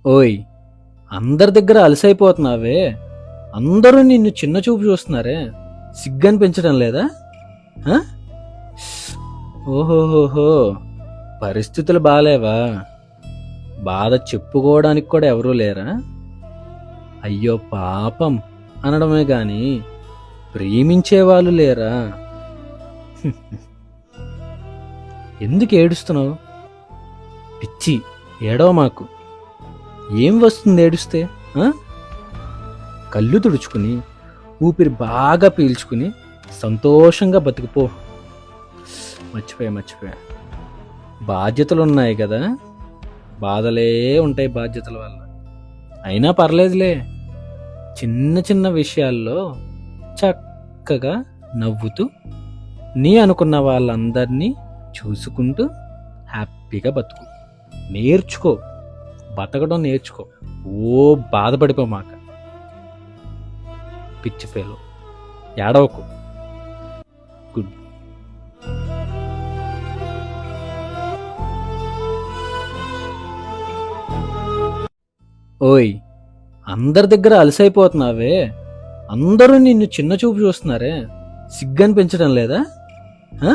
ఓయ్, అందరి దగ్గర అలసైపోతున్నావే. అందరూ నిన్ను చిన్న చూపు చూస్తున్నారే. సిగ్గనిపించడం లేదా? ఆ? ఓహోహోహో, పరిస్థితులు బాలేవా? బాధ చెప్పుకోవడానికి కూడా ఎవరూ లేరా? అయ్యో పాపం అనడమే గాని ప్రేమించేవాళ్ళు లేరా? ఎందుకు ఏడుస్తున్నావు? పిచ్చి, ఏడవ మాకు. ఏం వస్తుంది ఏడుస్తే? ఆ? కళ్ళు తుడుచుకుని ఊపిరి బాగా పీల్చుకుని సంతోషంగా బతుకుపో. మర్చిపోయా. బాధ్యతలు ఉన్నాయి కదా, బాధలే ఉంటాయి బాధ్యతల వల్ల. అయినా పర్లేదులే, చిన్న చిన్న విషయాల్లో చక్కగా నవ్వుతూ నీ అనుకున్న వాళ్ళందరినీ చూసుకుంటూ హ్యాపీగా బతుకు. నేర్చుకో, బతకడం నేర్చుకో. ఓ బాధపడిపో మాక. పిచ్చి ఫేలో, ఏడవకు. గుడ్. ఓయ్, అందరి దగ్గర అలసైపోతున్నావే. అందరూ నిన్ను చిన్న చూపు చూస్తున్నారే. సిగ్గనిపించడం లేదా? ఆ?